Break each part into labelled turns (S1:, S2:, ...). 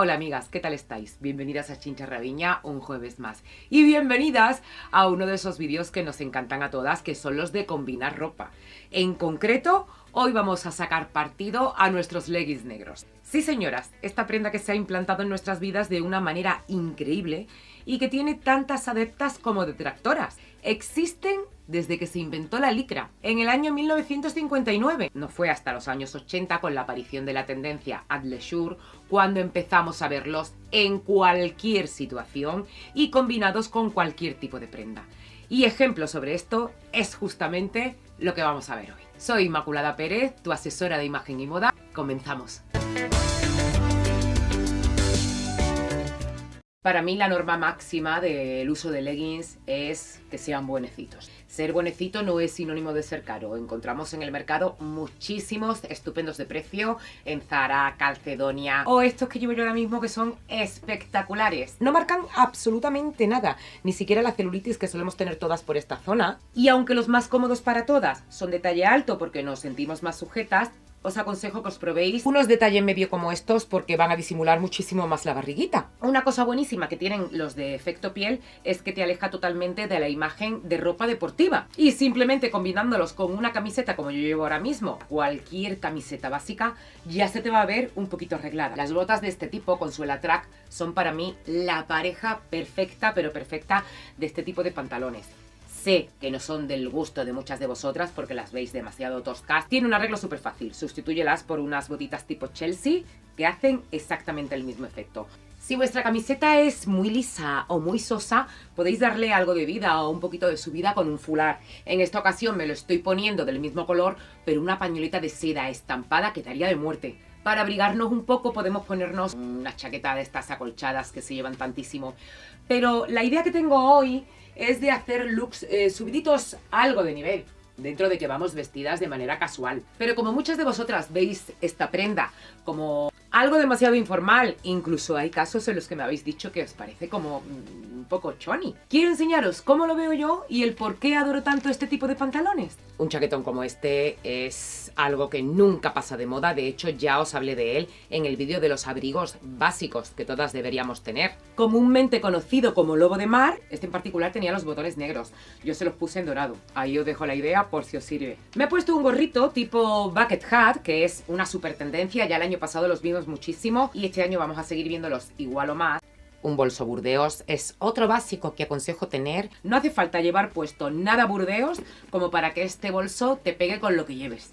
S1: Hola amigas, ¿qué tal estáis? Bienvenidas a Chincharraviña un jueves más. Y bienvenidas a uno de esos vídeos que nos encantan a todas, que son los de combinar ropa. En concreto, hoy vamos a sacar partido a nuestros leggings negros. Sí señoras, esta prenda que se ha implantado en nuestras vidas de una manera increíble y que tiene tantas adeptas como detractoras. Existen desde que se inventó la licra, en el año 1959. No fue hasta los años 80, con la aparición de la tendencia athleisure, cuando empezamos a verlos en cualquier situación y combinados con cualquier tipo de prenda. Y ejemplo sobre esto es justamente lo que vamos a ver hoy. Soy Inmaculada Pérez, tu asesora de imagen y moda. Comenzamos. Para mí la norma máxima del uso de leggings es que sean buenecitos. Ser buenecito no es sinónimo de ser caro. Encontramos en el mercado muchísimos estupendos de precio en Zara, Calcedonia o estos que llevo yo ahora mismo que son espectaculares. No marcan absolutamente nada, ni siquiera la celulitis que solemos tener todas por esta zona. Y aunque los más cómodos para todas son de talle alto porque nos sentimos más sujetas, os aconsejo que os probéis unos de talle medio como estos porque van a disimular muchísimo más la barriguita. Una cosa buenísima que tienen los de efecto piel es que te aleja totalmente de la imagen de ropa deportiva. Y simplemente combinándolos con una camiseta como yo llevo ahora mismo, cualquier camiseta básica, ya se te va a ver un poquito arreglada. Las botas de este tipo con suela track son para mí la pareja perfecta, pero perfecta, de este tipo de pantalones. Sé que no son del gusto de muchas de vosotras porque las veis demasiado toscas. Tiene un arreglo súper fácil. Sustitúyelas por unas botitas tipo Chelsea que hacen exactamente el mismo efecto. Si vuestra camiseta es muy lisa o muy sosa, podéis darle algo de vida o un poquito de subida con un fular. En esta ocasión me lo estoy poniendo del mismo color, pero una pañoleta de seda estampada que daría de muerte. Para abrigarnos un poco podemos ponernos una chaqueta de estas acolchadas que se llevan tantísimo. Pero la idea que tengo hoy es de hacer looks subiditos algo de nivel, dentro de que vamos vestidas de manera casual. Pero como muchas de vosotras veis esta prenda como algo demasiado informal, incluso hay casos en los que me habéis dicho que os parece como un poco choni. Quiero enseñaros cómo lo veo yo y el por qué adoro tanto este tipo de pantalones. Un chaquetón como este es algo que nunca pasa de moda. De hecho, ya os hablé de él en el vídeo de los abrigos básicos que todas deberíamos tener. Comúnmente conocido como lobo de mar, este en particular tenía los botones negros. Yo se los puse en dorado. Ahí os dejo la idea por si os sirve. Me he puesto un gorrito tipo bucket hat, que es una super tendencia. Ya el año pasado los vimos muchísimo y este año vamos a seguir viéndolos igual o más. Un bolso Burdeos es otro básico que aconsejo tener. No hace falta llevar puesto nada Burdeos como para que este bolso te pegue con lo que lleves.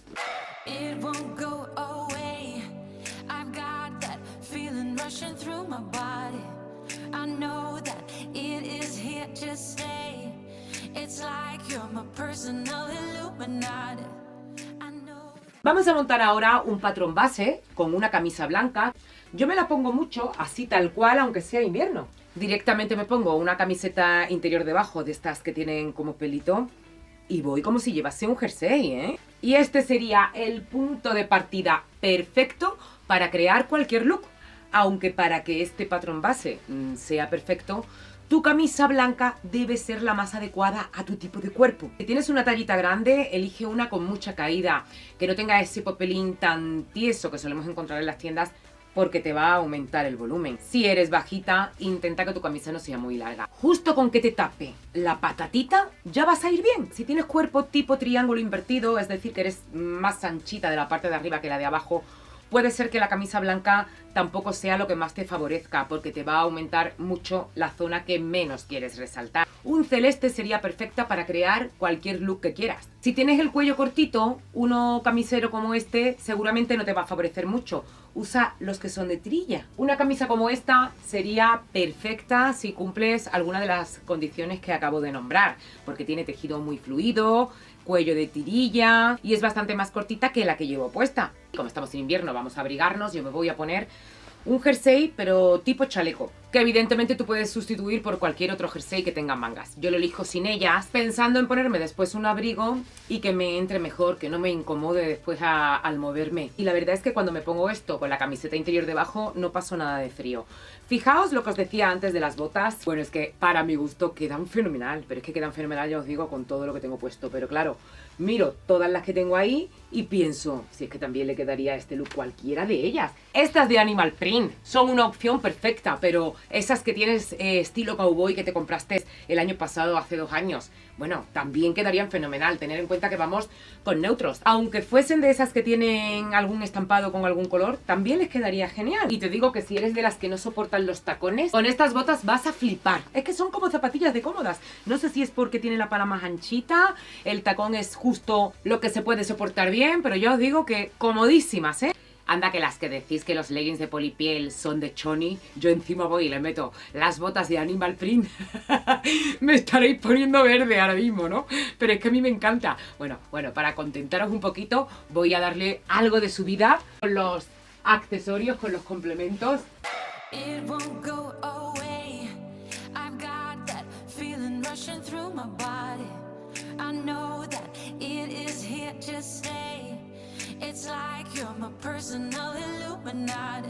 S1: Vamos a montar ahora un patrón base con una camisa blanca. Yo me la pongo mucho así tal cual, aunque sea invierno. Directamente me pongo una camiseta interior debajo de estas que tienen como pelito y voy como si llevase un jersey, ¿eh? Y este sería el punto de partida perfecto para crear cualquier look. Aunque para que este patrón base sea perfecto, tu camisa blanca debe ser la más adecuada a tu tipo de cuerpo. Si tienes una tallita grande, elige una con mucha caída, que no tenga ese popelín tan tieso que solemos encontrar en las tiendas, porque te va a aumentar el volumen. Si eres bajita, intenta que tu camisa no sea muy larga. Justo con que te tape la patatita, ya vas a ir bien. Si tienes cuerpo tipo triángulo invertido, es decir, que eres más anchita de la parte de arriba que la de abajo, puede ser que la camisa blanca tampoco sea lo que más te favorezca, porque te va a aumentar mucho la zona que menos quieres resaltar. Un celeste sería perfecta para crear cualquier look que quieras. Si tienes el cuello cortito, uno camisero como este seguramente no te va a favorecer mucho. Usa los que son de tirilla. Una camisa como esta sería perfecta si cumples alguna de las condiciones que acabo de nombrar, porque tiene tejido muy fluido, cuello de tirilla y es bastante más cortita que la que llevo puesta. Como estamos en invierno, vamos a abrigarnos. Yo me voy a poner un jersey, pero tipo chaleco, que evidentemente tú puedes sustituir por cualquier otro jersey que tenga mangas. Yo lo elijo sin ellas, pensando en ponerme después un abrigo y que me entre mejor, que no me incomode después al moverme. Y la verdad es que cuando me pongo esto con la camiseta interior debajo, no paso nada de frío. Fijaos lo que os decía antes de las botas. Bueno, es que para mi gusto quedan fenomenal, pero es que quedan fenomenal, ya os digo, con todo lo que tengo puesto. Pero claro, Miro todas las que tengo ahí y pienso, si es que también le quedaría este look cualquiera de ellas. Estas de Animal Print son una opción perfecta, pero esas que tienes estilo cowboy que te compraste el año pasado, hace 2 años, bueno, también quedarían fenomenal. Tener en cuenta que vamos con neutros. Aunque fuesen de esas que tienen algún estampado con algún color, también les quedaría genial. Y te digo que si eres de las que no soportan los tacones, con estas botas vas a flipar. Es que son como zapatillas de cómodas. No sé si es porque tiene la pala más anchita, el tacón es justo lo que se puede soportar bien, pero yo os digo que comodísimas, ¿eh? Anda que las que decís que los leggings de polipiel son de choni, yo encima voy y le meto las botas de Animal Print. Me estaréis poniendo verde ahora mismo, ¿no? Pero es que a mí me encanta. Bueno, para contentaros un poquito, voy a darle algo de subida con los accesorios, con los complementos.
S2: It won't go away. I've got that feeling rushing through my body. I know that it is here to stay. It's like you're my personal Illuminati.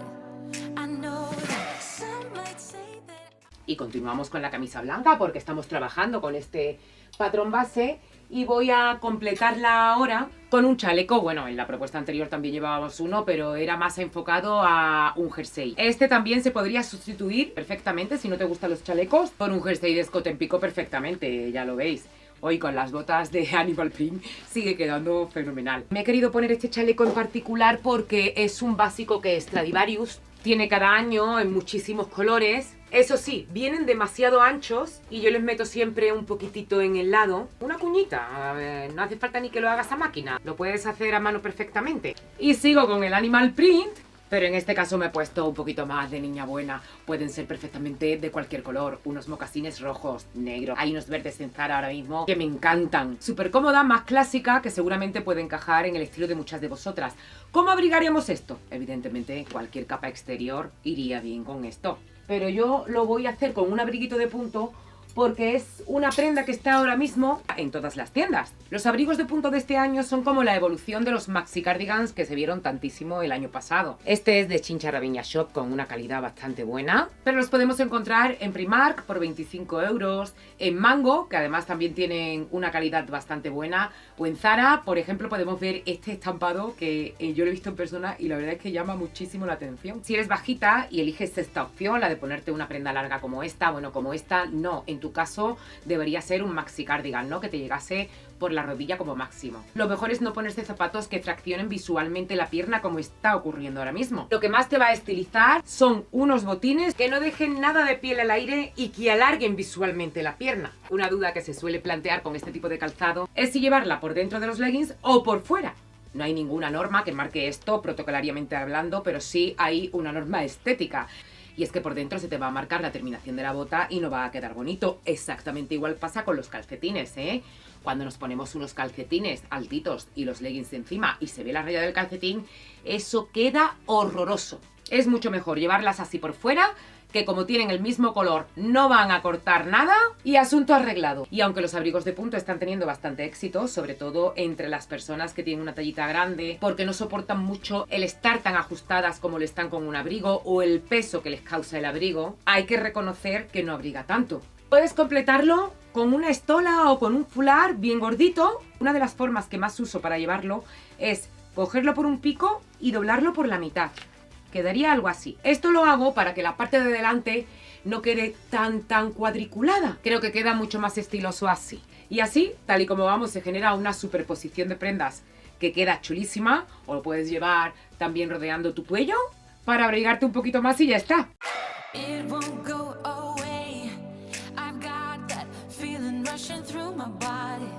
S2: I know that some might say that.
S1: Y continuamos con la camisa blanca porque estamos trabajando con este patrón base y voy a completarla ahora con un chaleco. Bueno, en la propuesta anterior también llevábamos uno, pero era más enfocado a un jersey. Este también se podría sustituir perfectamente, si no te gustan los chalecos, por un jersey de escote en pico perfectamente, ya lo veis. Hoy con las botas de Animal Print sigue quedando fenomenal. Me he querido poner este chaleco en particular porque es un básico que Stradivarius tiene cada año en muchísimos colores. Eso sí, vienen demasiado anchos y yo les meto siempre un poquitito en el lado. Una cuñita, no hace falta ni que lo hagas a máquina, lo puedes hacer a mano perfectamente. Y sigo con el Animal Print, pero en este caso me he puesto un poquito más de niña buena. Pueden ser perfectamente de cualquier color. Unos mocasines rojos, negros. Hay unos verdes en Zara ahora mismo que me encantan. Súper cómoda, más clásica, que seguramente puede encajar en el estilo de muchas de vosotras. ¿Cómo abrigaríamos esto? Evidentemente, cualquier capa exterior iría bien con esto. Pero yo lo voy a hacer con un abriguito de punto porque es una prenda que está ahora mismo en todas las tiendas. Los abrigos de punto de este año son como la evolución de los maxi cardigans que se vieron tantísimo el año pasado. Este es de Chinchara Viña Shop con una calidad bastante buena, pero los podemos encontrar en Primark por 25 euros, en Mango, que además también tienen una calidad bastante buena, o en Zara, por ejemplo, podemos ver este estampado que yo lo he visto en persona y la verdad es que llama muchísimo la atención. Si eres bajita y eliges esta opción, la de ponerte una prenda larga como esta, bueno, como esta, no, en tu caso debería ser un maxi cardigan, ¿no? Que te llegase por la rodilla como máximo. Lo mejor es no ponerse zapatos que fraccionen visualmente la pierna como está ocurriendo ahora mismo. Lo que más te va a estilizar son unos botines que no dejen nada de piel al aire y que alarguen visualmente la pierna. Una duda que se suele plantear con este tipo de calzado es si llevarla por dentro de los leggings o por fuera. No hay ninguna norma que marque esto protocolariamente hablando, pero sí hay una norma estética. Y es que por dentro se te va a marcar la terminación de la bota y no va a quedar bonito. Exactamente igual pasa con los calcetines, ¿eh? Cuando nos ponemos unos calcetines altitos y los leggings encima y se ve la raya del calcetín, eso queda horroroso. Es mucho mejor llevarlas así por fuera, que como tienen el mismo color no van a cortar nada y asunto arreglado. Y aunque los abrigos de punto están teniendo bastante éxito, sobre todo entre las personas que tienen una tallita grande, porque no soportan mucho el estar tan ajustadas como lo están con un abrigo o el peso que les causa el abrigo, hay que reconocer que no abriga tanto. Puedes completarlo con una estola o con un fular bien gordito. Una de las formas que más uso para llevarlo es cogerlo por un pico y doblarlo por la mitad. Quedaría algo así. Esto lo hago para que la parte de delante no quede tan cuadriculada. Creo que queda mucho más estiloso así. Y así, tal y como vamos, se genera una superposición de prendas que queda chulísima. O lo puedes llevar también rodeando tu cuello para abrigarte un poquito más y ya está.
S2: It won't go away. I've got that feeling rushing through my body.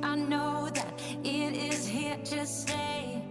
S2: I know that it is here to stay.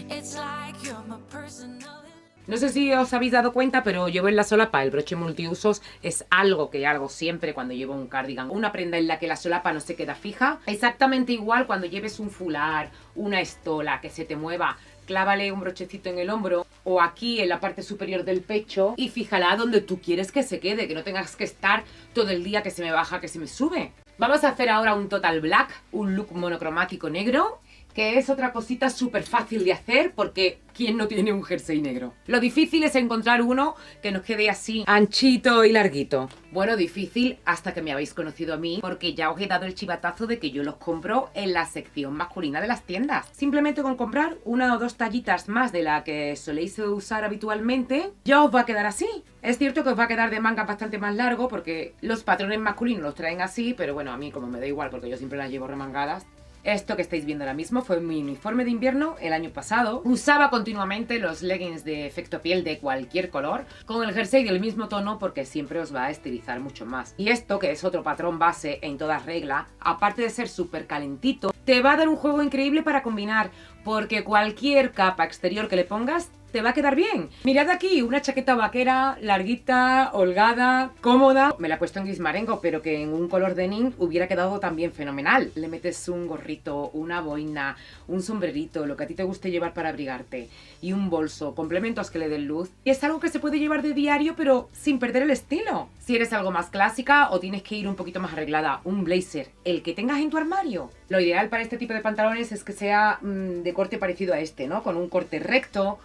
S2: It's like you're my personal.
S1: No sé si os habéis dado cuenta, pero llevo en la solapa el broche multiusos. Es algo que hago siempre cuando llevo un cardigan. Una prenda en la que la solapa no se queda fija. Exactamente igual cuando lleves un fular, una estola que se te mueva. Clávale un brochecito en el hombro o aquí en la parte superior del pecho y fíjala donde tú quieres que se quede, que no tengas que estar todo el día que se me baja, que se me sube. Vamos a hacer ahora un total black, un look monocromático negro. que es otra cosita súper fácil de hacer porque ¿quién no tiene un jersey negro? Lo difícil es encontrar uno que nos quede así anchito y larguito. Bueno, difícil hasta que me habéis conocido a mí, porque ya os he dado el chivatazo de que yo los compro en la sección masculina de las tiendas. Simplemente con comprar una o dos tallitas más de la que soléis usar habitualmente, ya os va a quedar así. Es cierto que os va a quedar de manga bastante más largo porque los patrones masculinos los traen así, pero bueno, a mí como me da igual porque yo siempre las llevo remangadas. Esto que estáis viendo ahora mismo fue mi uniforme de invierno el año pasado. Usaba continuamente los leggings de efecto piel de cualquier color con el jersey del mismo tono porque siempre os va a estilizar mucho más. Y esto, que es otro patrón base en toda regla, aparte de ser súper calentito, te va a dar un juego increíble para combinar porque cualquier capa exterior que le pongas te va a quedar bien. Mirad aquí, una chaqueta vaquera, larguita, holgada, cómoda. Me la he puesto en gris marengo, pero que en un color denim hubiera quedado también fenomenal. Le metes un gorrito, una boina, un sombrerito, lo que a ti te guste llevar para abrigarte, y un bolso, complementos que le den luz. Y es algo que se puede llevar de diario, pero sin perder el estilo. Si eres algo más clásica o tienes que ir un poquito más arreglada, un blazer, el que tengas en tu armario. Lo ideal para este tipo de pantalones es que sea de corte parecido a este, ¿no? Con un corte recto,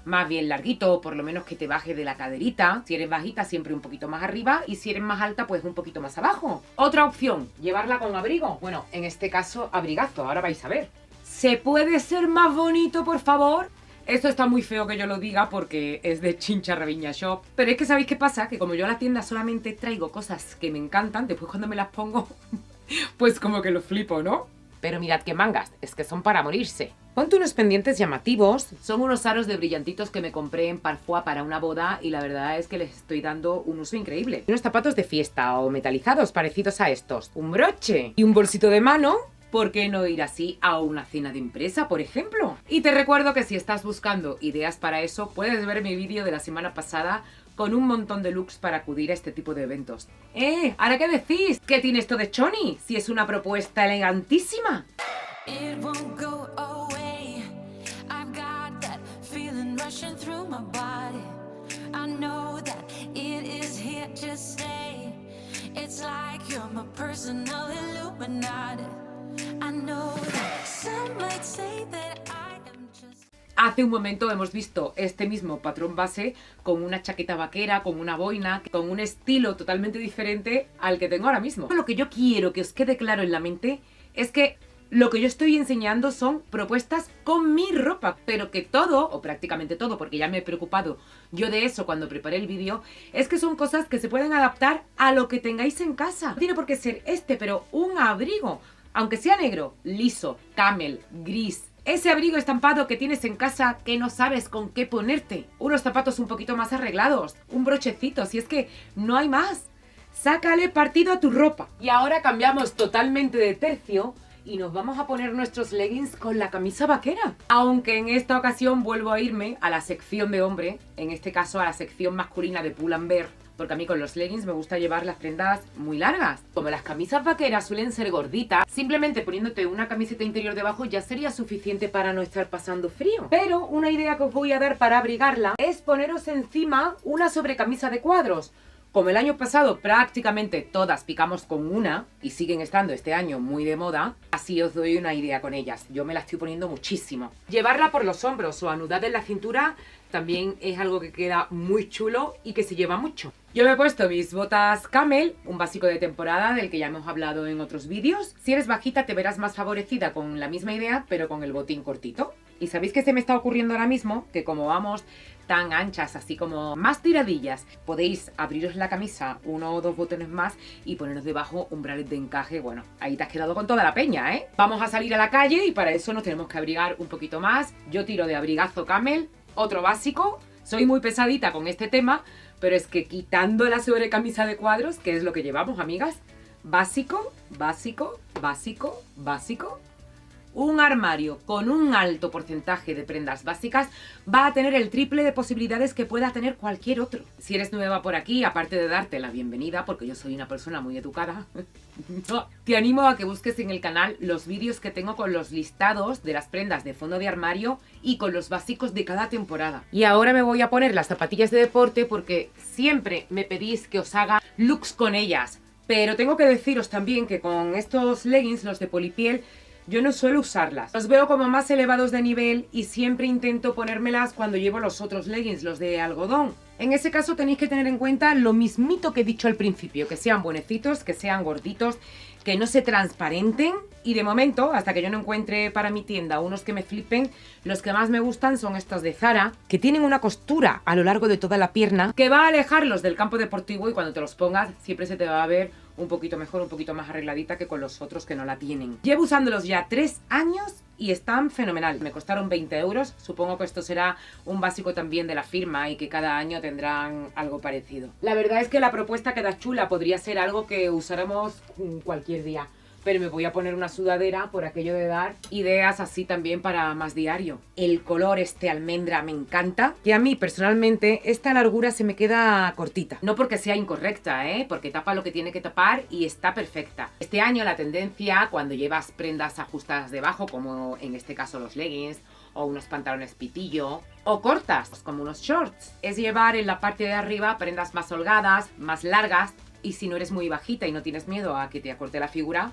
S1: más bien larguito, o por lo menos que te baje de la caderita. Si eres bajita, siempre un poquito más arriba, y si eres más alta, pues un poquito más abajo. Otra opción, llevarla con abrigo. Bueno, en este caso, abrigazo, ahora vais a ver. ¿Se puede ser más bonito, por favor? Esto está muy feo que yo lo diga porque es de Chincha Raviña Shop. Pero es que ¿sabéis qué pasa? Que como yo a la tienda solamente traigo cosas que me encantan, después cuando me las pongo, pues como que lo flipo, ¿no? Pero mirad qué mangas, es que son para morirse. Ponte unos pendientes llamativos. Son unos aros de brillantitos que me compré en Parfois para una boda y la verdad es que les estoy dando un uso increíble. Unos zapatos de fiesta o metalizados parecidos a estos. Un broche y un bolsito de mano. ¿Por qué no ir así a una cena de empresa, por ejemplo? Y te recuerdo que si estás buscando ideas para eso, puedes ver mi vídeo de la semana pasada con un montón de looks para acudir a este tipo de eventos. ¿Ahora qué decís? ¿Qué tiene esto de choni? Si es una propuesta elegantísima.
S2: It won't go away. I've got that feeling rushing through my body. I know that it is here to stay. It's like you're my personal Illuminati. I know that some might say that I am just...
S1: Hace un momento hemos visto este mismo patrón base con una chaqueta vaquera, con una boina, con un estilo totalmente diferente al que tengo ahora mismo. Lo que yo quiero que os quede claro en la mente es que lo que yo estoy enseñando son propuestas con mi ropa, pero que todo, o prácticamente todo, porque ya me he preocupado yo de eso cuando preparé el vídeo, es que son cosas que se pueden adaptar a lo que tengáis en casa. No tiene por qué ser pero un abrigo, aunque sea negro, liso, camel, gris. Ese abrigo estampado que tienes en casa que no sabes con qué ponerte. Unos zapatos un poquito más arreglados, un brochecito, si es que no hay más. Sácale partido a tu ropa. Y ahora cambiamos totalmente de tercio y nos vamos a poner nuestros leggings con la camisa vaquera. Aunque en esta ocasión vuelvo a irme a la sección de hombre, en este caso a la sección masculina de Pull&Bear, porque a mí con los leggings me gusta llevar las prendas muy largas. Como las camisas vaqueras suelen ser gorditas, simplemente poniéndote una camiseta interior debajo ya sería suficiente para no estar pasando frío. Pero una idea que os voy a dar para abrigarla es poneros encima una sobrecamisa de cuadros. Como el año pasado prácticamente todas picamos con una y siguen estando este año muy de moda, así os doy una idea con ellas. Yo me la estoy poniendo muchísimo. Llevarla por los hombros o anudada en la cintura también es algo que queda muy chulo y que se lleva mucho. Yo me he puesto mis botas Camel, un básico de temporada del que ya hemos hablado en otros vídeos. Si eres bajita te verás más favorecida con la misma idea, pero con el botín cortito. Y ¿sabéis qué se me está ocurriendo ahora mismo? Que como vamos tan anchas, así como más tiradillas, podéis abriros la camisa uno o dos botones más y poneros debajo un bralet de encaje. Bueno, ahí te has quedado con toda la peña, ¿eh? Vamos a salir a la calle y para eso nos tenemos que abrigar un poquito más. Yo tiro de abrigazo Camel, otro básico. Soy muy pesadita con este tema, pero es que quitando la sobrecamisa de cuadros, que es lo que llevamos, amigas, básico, básico, básico, básico. Un armario con un alto porcentaje de prendas básicas va a tener el triple de posibilidades que pueda tener cualquier otro. Si eres nueva por aquí, aparte de darte la bienvenida, porque yo soy una persona muy educada, te animo a que busques en el canal los vídeos que tengo con los listados de las prendas de fondo de armario y con los básicos de cada temporada. Y ahora me voy a poner las zapatillas de deporte porque siempre me pedís que os haga looks con ellas. Pero tengo que deciros también que con estos leggings, los de polipiel, yo no suelo usarlas. Los veo como más elevados de nivel y siempre intento ponérmelas cuando llevo los otros leggings, los de algodón. En ese caso tenéis que tener en cuenta lo mismito que he dicho al principio, que sean buenecitos, que sean gorditos, que no se transparenten, y de momento, hasta que yo no encuentre para mi tienda unos que me flipen, los que más me gustan son estos de Zara, que tienen una costura a lo largo de toda la pierna que va a alejarlos del campo deportivo, y cuando te los pongas siempre se te va a ver un poquito mejor, un poquito más arregladita que con los otros que no la tienen. Llevo usándolos ya 3 años y están fenomenal. Me costaron 20 euros, supongo que esto será un básico también de la firma y que cada año tendrán algo parecido. La verdad es que la propuesta queda chula, podría ser algo que usáramos cualquier día. Pero me voy a poner una sudadera por aquello de dar ideas así también para más diario. El color este almendra me encanta, que a mí personalmente esta largura se me queda cortita. No porque sea incorrecta, porque tapa lo que tiene que tapar y está perfecta. Este año la tendencia, cuando llevas prendas ajustadas debajo, como en este caso los leggings, o unos pantalones pitillo, o cortas, como unos shorts, es llevar en la parte de arriba prendas más holgadas, más largas, y si no eres muy bajita y no tienes miedo a que te acorte la figura,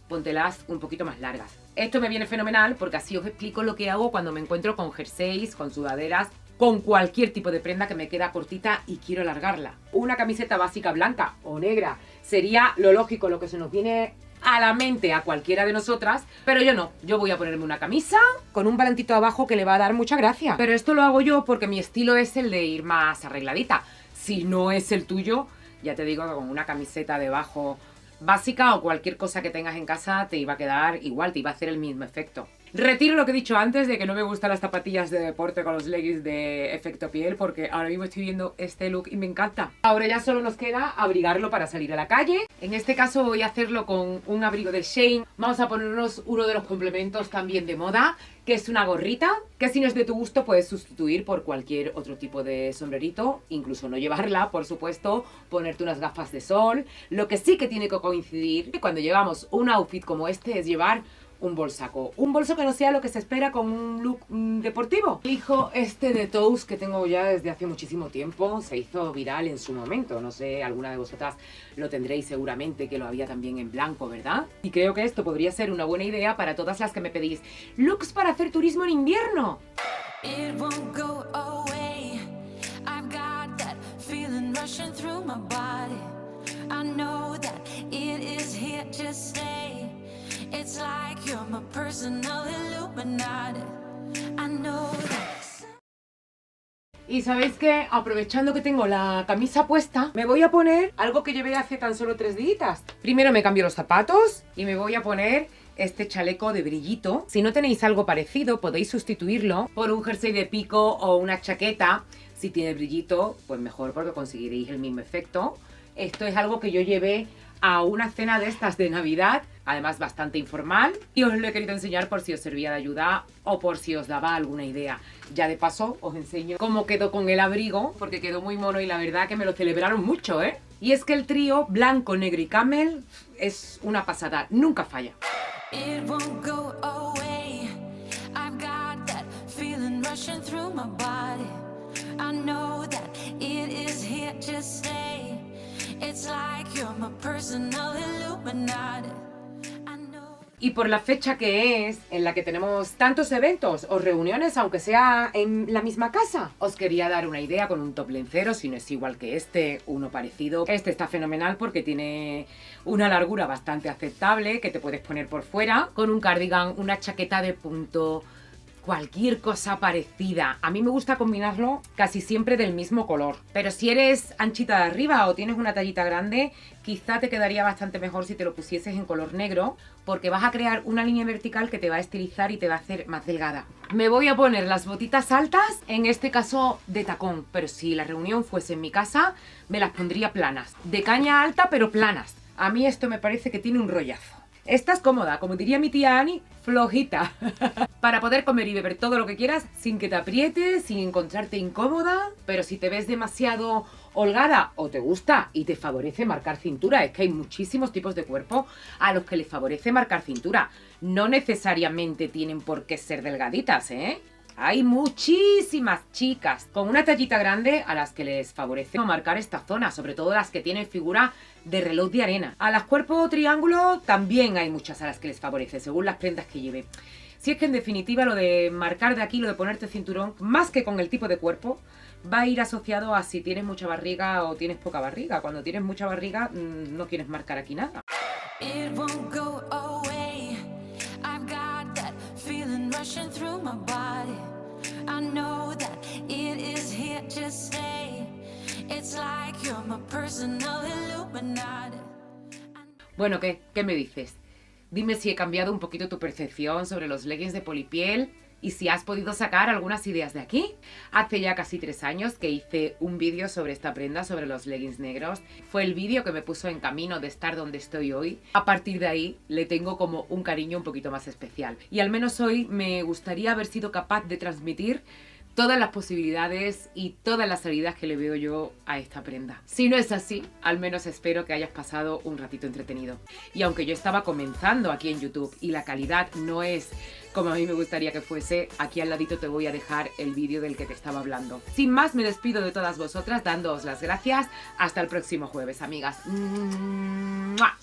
S1: póntelas un poquito más largas. Esto me viene fenomenal porque así os explico lo que hago cuando me encuentro con jerseys, con sudaderas, con cualquier tipo de prenda que me queda cortita y quiero alargarla. Una camiseta básica blanca o negra sería lo lógico, lo que se nos viene a la mente a cualquiera de nosotras, pero yo no. Yo voy a ponerme una camisa con un volantito abajo que le va a dar mucha gracia. Pero esto lo hago yo porque mi estilo es el de ir más arregladita. Si no es el tuyo, ya te digo que con una camiseta debajo básica o cualquier cosa que tengas en casa te iba a quedar igual, te iba a hacer el mismo efecto. Retiro lo que he dicho antes de que no me gustan las zapatillas de deporte con los leggings de efecto piel, porque ahora mismo estoy viendo este look y me encanta. Ahora ya solo nos queda abrigarlo para salir a la calle. En este caso voy a hacerlo con un abrigo de Shein. Vamos a ponernos uno de los complementos también de moda, que es una gorrita, que si no es de tu gusto puedes sustituir por cualquier otro tipo de sombrerito, incluso no llevarla, por supuesto, ponerte unas gafas de sol. Lo que sí que tiene que coincidir cuando llevamos un outfit como este es llevar un bolsaco. Un bolso que no sea lo que se espera con un look deportivo. Elijo este de Tous que tengo ya desde hace muchísimo tiempo. Se hizo viral en su momento. No sé, alguna de vosotras lo tendréis seguramente, que lo había también en blanco, ¿verdad? Y creo que esto podría ser una buena idea para todas las que me pedís looks para hacer turismo en invierno.
S2: It won't go away. I've got that feeling rushing through my body. I know that it is here to stay. It's like you're my personal Illuminati. I know that.
S1: Y sabéis que, aprovechando que tengo la camisa puesta, me voy a poner algo que llevé hace tan solo 3 días. Primero me cambio los zapatos y me voy a poner este chaleco de brillito. Si no tenéis algo parecido, podéis sustituirlo por un jersey de pico o una chaqueta. Si tiene brillito, pues mejor, porque conseguiréis el mismo efecto. Esto es algo que yo llevé a una cena de estas de Navidad, además bastante informal, y os lo he querido enseñar por si os servía de ayuda o por si os daba alguna idea. Ya de paso os enseño cómo quedó con el abrigo, porque quedó muy mono y la verdad que me lo celebraron mucho, ¿eh? Y es que el trío blanco, negro y camel es una pasada, nunca falla.
S2: It won't go away. I've got that feeling rushing through my body. I know that it is here to stay. It's like you're my personal Illuminati.
S1: Y por la fecha que es, en la que tenemos tantos eventos o reuniones, aunque sea en la misma casa, os quería dar una idea con un top lencero, si no es igual que este, uno parecido. Este está fenomenal porque tiene una largura bastante aceptable, que te puedes poner por fuera, con un cardigan, una chaqueta de punto, cualquier cosa parecida. A mí me gusta combinarlo casi siempre del mismo color. Pero si eres anchita de arriba o tienes una tallita grande, quizá te quedaría bastante mejor si te lo pusieses en color negro, porque vas a crear una línea vertical que te va a estilizar y te va a hacer más delgada. Me voy a poner las botitas altas, en este caso de tacón, pero si la reunión fuese en mi casa, me las pondría planas. De caña alta, pero planas. A mí esto me parece que tiene un rollazo. Esta es cómoda, como diría mi tía Ani, flojita. Para poder comer y beber todo lo que quieras sin que te aprietes, sin encontrarte incómoda. Pero si te ves demasiado holgada o te gusta y te favorece marcar cintura, es que hay muchísimos tipos de cuerpo a los que les favorece marcar cintura. No necesariamente tienen por qué ser delgaditas, ¿eh? Hay muchísimas chicas con una tallita grande a las que les favorece marcar esta zona, sobre todo las que tienen figura de reloj de arena. A las cuerpo triángulo también hay muchas a las que les favorece, según las prendas que lleve. Si es que en definitiva lo de marcar de aquí, lo de ponerte cinturón, más que con el tipo de cuerpo, va a ir asociado a si tienes mucha barriga o tienes poca barriga. Cuando tienes mucha barriga, no quieres marcar aquí nada.
S2: It won't go away. I've got that feeling rushing through my body. I know that it is here to stay. It's like you're my personal Illuminati.
S1: Bueno, ¿qué me dices? Dime si he cambiado un poquito tu percepción sobre los leggings de polipiel y si has podido sacar algunas ideas de aquí. Hace ya casi 3 años que hice un vídeo sobre esta prenda, sobre los leggings negros. Fue el vídeo que me puso en camino de estar donde estoy hoy. A partir de ahí le tengo como un cariño un poquito más especial. Y al menos hoy me gustaría haber sido capaz de transmitir todas las posibilidades y todas las salidas que le veo yo a esta prenda. Si no es así, al menos espero que hayas pasado un ratito entretenido. Y aunque yo estaba comenzando aquí en YouTube y la calidad no es como a mí me gustaría que fuese, aquí al ladito te voy a dejar el vídeo del que te estaba hablando. Sin más, me despido de todas vosotras dándoos las gracias. Hasta el próximo jueves, amigas. ¡Mua!